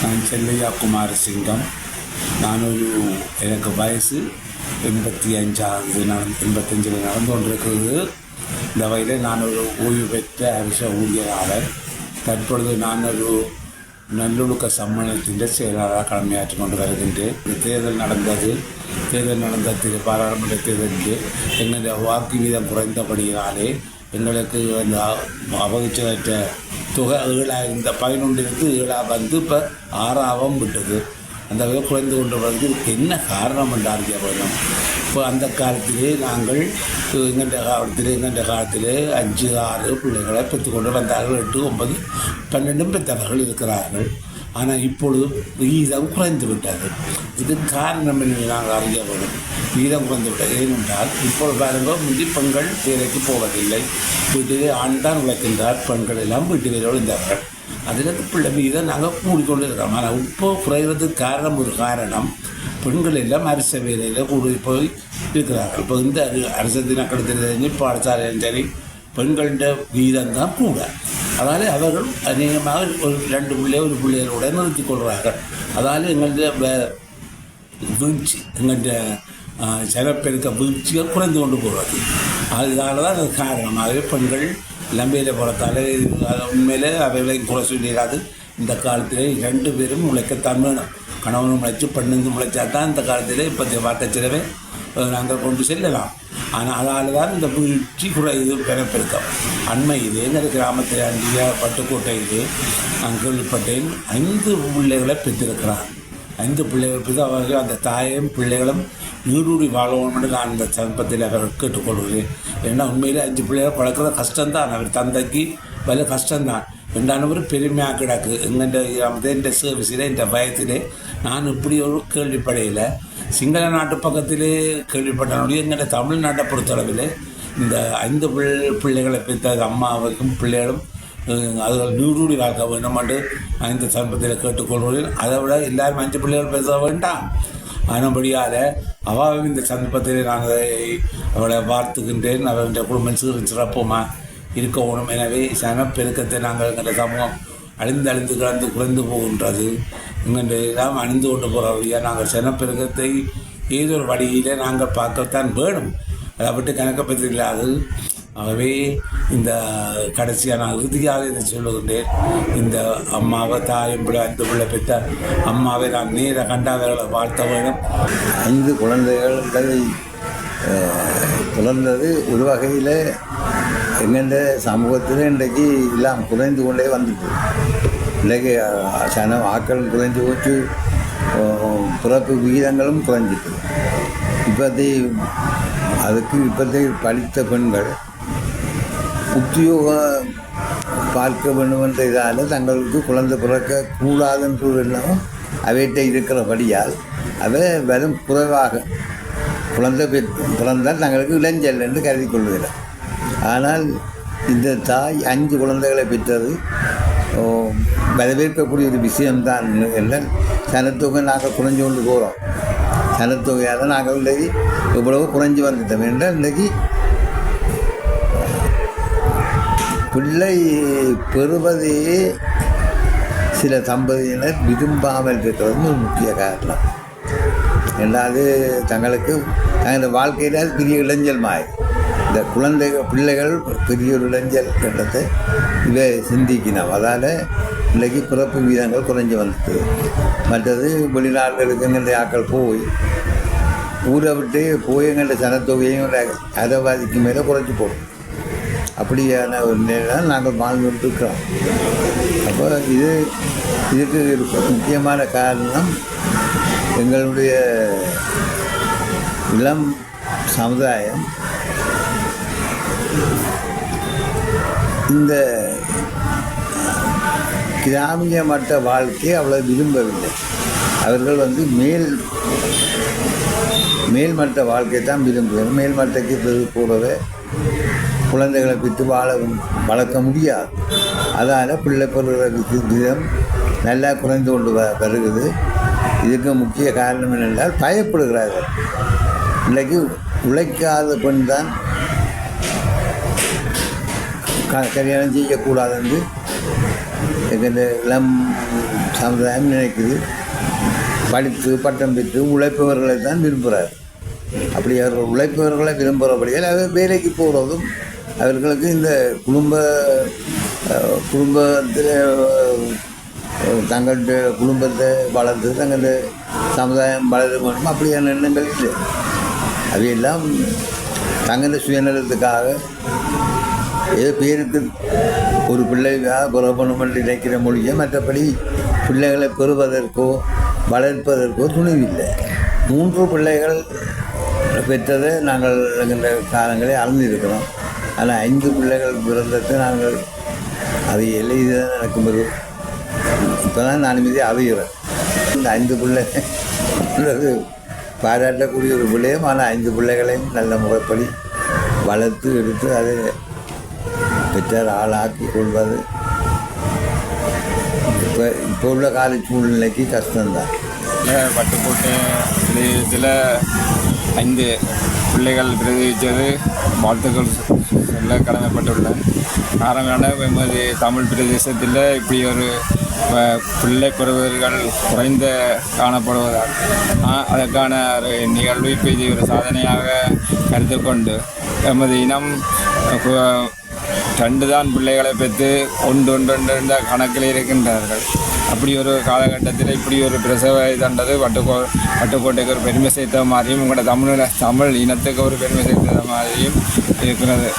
நான் செல்லையா குமாரசிங்கம். எனக்கு வயசு 85 நடந்து கொண்டிருக்கிறது. இந்த வயதில் நான் ஒரு ஓய்வு பெற்ற அரச ஊழியராளர். தற்பொழுது நான் ஒரு நல்லொழுக்க சம்மேளனத்தின் செயலாளராக கடமையாற்றி கொண்டு வருகின்றேன். தேர்தல் நடந்த பாராளுமன்ற தேர்தலில் எங்களுடைய வாக்கு வீதம் குறைந்தபடியினாலே எங்களுக்கு அந்த அபகரிச்ச தொகை 11 7 இப்போ 6 விட்டது. அந்த வகை குறைந்து கொண்டு வருது. இதுக்கு என்ன காரணம் என்று அறிய வேணும். இப்போ அந்த காலத்திலே நாங்கள் எங்கள் காலத்திலே 5 6 பிள்ளைகளை பெற்றுக்கொண்டு வந்தார்கள். 8 9 12 பெற்றவர்கள் இருக்கிறார்கள். ஆனால் இப்பொழுது வீதம் குறைந்து விட்டது. இதுக்கு காரணம் என்று நாங்கள் அறிய வேண்டும். வீதம் குறைந்து விட்டது ஏனென்றால் இப்பொழுது பாருங்கள், முந்தி பெண்கள் வேலைக்கு போவதில்லை. வீட்டிலே ஆண் தான் உழைக்கின்றார். பெண்கள் எல்லாம் வீட்டு வேலையோடு இருந்தார்கள். அதில் பிள்ளை வீதம் நாங்கள் கூடிக்கொண்டு இருக்கிறோம். ஆனால் இப்போ குறைகிறதுக்கு காரணம் பெண்கள் எல்லாம் அரச வேலையில் போய் இருக்கிறார்கள். இப்போ இந்த அரசு தினக்கடத்தில் பாடசாலையும் சரி பெண்களின் வீதம் தான் கூட. அதனால் அவர்கள் அநேகமாக ஒரு 2 ஒரு பிள்ளைகளோட நிறுத்திக் கொள்கிறார்கள். அதால் எங்களுடைய வீழ்ச்சி, எங்களுடைய ஜனப்பெருக்க வீழ்ச்சிகள் குறைந்து கொண்டு போகிறது. அதனால தான் அது காரணமாகவே பெண்கள் லம்பையில் போகிறதால உண்மையிலே அவைகளை குறை சொல்லிடாது. இந்த காலத்திலே 2 பேரும் உழைக்கத்தான் வேணும். கணவனும் முளைச்சி பெண்ணுந்து முளைச்சா தான் இந்த காலத்திலே இப்போதைய வாட்டச்சிலவை நாங்கள் கொண்டு செல்லலாம். ஆனால் அதனால தான் இந்த வீழ்ச்சி குறைது பெறப்பெருக்கம். அண்மையிலே எங்கள் கிராமத்தில் அண்டிய பட்டுக்கோட்டையிலே நான் கேள்விப்பட்டேன். 5 பிள்ளைகளை பெற்றிருக்கிறார். 5 பிள்ளைகள் பெற்று அவர்கள் அந்த தாயும் பிள்ளைகளும் நீடூடி வாழணும் என்று நான் இந்த சந்தர்ப்பத்தில் அவர்கள் கேட்டுக்கொள்கிறேன். ஏன்னா உண்மையிலே 5 பிள்ளைகளை வளர்க்குறது கஷ்டம்தான். அவர் தந்தைக்கு வலை கஷ்டம்தான். ரெண்டானவர் பெருமையாக கிடக்கு. எங்கள் சர்வீஸில் இந்த வயதிலே நான் இப்படி ஒரு கேள்விப்படையில் சிங்கள நாட்டு பக்கத்திலே கேள்விப்பட்டனுடைய எங்கள் தமிழ்நாட்டை பொறுத்தளவில் இந்த 5 பிள்ளைகளை பெற்ற அம்மாவுக்கும் பிள்ளைகளும் அதுகள் நீடூடி வாழ்க்க வேண்டும் என்று இந்த சந்தர்ப்பத்தில் கேட்டுக்கொள்கிறேன். அதை விட எல்லாரும் 5 பிள்ளைகள் பேச வேண்டாம். ஆனபடியால் அவாவும் இந்த சந்தர்ப்பத்தில் நான் அவளை வாழ்த்துகின்றேன். அவருடைய குடும்பம் சிறப்புமாக இருக்க வேணும். எனவே சனப்பெருக்கத்தை நாங்கள் எங்கள் சமூகம் அழிந்து குறைந்து போகின்றது. எல்லாம் அணிந்து கொண்டு போகிற நாங்கள் சனப்பெருக்கத்தை ஏதோ ஒரு வழியில் நாங்கள் பார்க்கத்தான் வேணும். அதை விட்டு கணக்கப்பற்றி இல்லாது. ஆகவே இந்த கடைசியாக நான் இறுதியாக இதை சொல்லுகின்றேன். இந்த அம்மாவை தாயும் பிள்ளை 5 பிள்ளை பெற்ற அம்மாவை நான் நேர கண்டாவர்களை வாழ்த்த வேண்டும். 5 குழந்தைகளை பிறந்தது ஒரு வகையில் எங்கள் சமூகத்தில் இன்றைக்கு எல்லாம் குறைந்து கொண்டே வந்துட்டு. இன்றைக்கு ஆக்களும் குறைஞ்சி போச்சு, பிறப்பு விகிதங்களும் குறைஞ்சிட்டு. இப்போதைய படித்த பெண்கள் உத்தியோகம் பார்க்க வேண்டும் என்ற இதால் தங்களுக்கு குழந்தை பிறக்க கூடாதுன்ற எண்ணம் அவைகிட்ட இருக்கிறபடியால் அவை வெறும் குறைவாக குழந்தை பிறந்தால் தங்களுக்கு இளைஞல் என்று கருதி கொள்கிறார். ஆனால் இந்த தாய் 5 குழந்தைகளை பெற்றது வரவேற்கக்கூடிய ஒரு விஷயம்தான். எல்லாம் சனத்தொகை நாங்கள் குறைஞ்சு கொண்டு போகிறோம். சனத்தொகையாக நாங்கள் இன்றைக்கு இவ்வளவு குறைஞ்சி வந்துட்டோம் என்றால் இன்றைக்கி பிள்ளை பெறுவதே சில தம்பதியினர் விரும்பாமல் இருக்கிறது ஒரு முக்கிய காரணம். எல்லாது தங்களது வாழ்க்கையில் பெரிய இளைஞல் மாறி இந்த பிள்ளைகள் பெரிய ஒரு இளைஞல் என்றதை இவை சிந்திக்கணும். அதால் இன்றைக்கு பிறப்பு வீதங்கள் குறைஞ்சி வந்துட்டு. மற்றது வெளிநாடுகளுக்கு எங்களுடைய ஆக்கள் ஊரை விட்டு போய் எங்களுடைய சனத்தொகையும் அரைவாதிக்கு மேலே குறைஞ்சி போகும். அப்படியான ஒரு நிலையில் நாங்கள் வாழ்ந்துட்டு இருக்கிறோம். அப்போ இதுக்கு முக்கியமான காரணம் எங்களுடைய இளம் சமுதாயம் இந்த கிராமிய மட்ட வாழ்க்கையை அவ்வளோ விரும்பவில்லை. அவர்கள் மேல்மட்ட வாழ்க்கையை தான் விரும்புகிறார். மேல்மட்டக்கு போகிறத குழந்தைகளை பெற்று வளர்க்க முடியாது. அதனால் பிள்ளை பெறுகிற விதம் நல்லா குறைந்து கொண்டு வருகிறது. இதுக்கு முக்கிய காரணம் என்னென்றால் பயப்படுகிறார்கள். இன்றைக்கு உழைக்காத பெண் தான் கல்யாணம் செய்யக்கூடாது என்று எங்கள் இளம் சமுதாயம் நினைக்குது. படித்து பட்டம் பெற்று உழைப்பவர்களை தான் விரும்புகிறார். அப்படி அவர்கள் உழைப்பவர்களை விரும்புகிறபடியால் அவர் வேலைக்கு போகிறதும் அவர்களுக்கு இந்த குடும்பத்தில் தங்களுடைய குடும்பத்தை வளர்த்து தங்களுடைய சமுதாயம் வளர வேண்டும் அப்படியான எண்ணங்கள் இல்லை. அவையெல்லாம் தங்களுடைய சுயநலத்துக்காக ஏதோ பேருக்கு ஒரு பிள்ளைக்காக புறப்பணம் என்று நினைக்கிற மொழியை மற்றபடி பிள்ளைகளை பெறுவதற்கோ வளர்ப்பதற்கோ துணிவில்லை. 3 பிள்ளைகள் பெற்றதை நாங்கள் எங்கள் காலங்களே அறிந்திருக்கிறோம். ஆனால் 5 பிள்ளைகள் பிறந்ததை நாங்கள் அது இதுதான் நடக்கும் போது இப்போ தான் நான் மீது அறிகிறேன். இந்த 5 பிள்ளைன்றது பாராட்டக்கூடிய ஒரு பிள்ளையும், ஆனால் 5 பிள்ளைகளையும் நல்ல முறைப்படி வளர்த்து எடுத்து அதை பெற்றார் ஆளாக்கி கொள்வது இப்போ உள்ள கால சூழ்நிலைக்கு கஷ்டம்தான். பட்டுக்கோட்டை பிரதேசத்தில் 5 பிள்ளைகள் பிரதேசித்தது வாழ்த்துக்கள் சொல்ல கடமைப்பட்டுள்ளேன். காரணம் எமது தமிழ் பிரதேசத்தில் இப்படி ஒரு பிள்ளை பெறுவர்கள் குறைந்த காணப்படுவதால் அதற்கான ஒரு நிகழ்வு இப்போ இது ஒரு சாதனையாக கருத்து கொண்டு எமது இனம் 2 தான் பிள்ளைகளை பெற்று ஒன்று கணக்கில் இருக்கின்றார்கள். அப்படி ஒரு காலகட்டத்தில் இப்படி ஒரு பிரசவ தண்டது பட்டுக்கோட்டைக்கு ஒரு பெருமை சேர்த்த மாதிரியும் உங்களோட தமிழ் இனத்துக்கு ஒரு பெருமை சேர்த்த மாதிரியும் இருக்கிறது.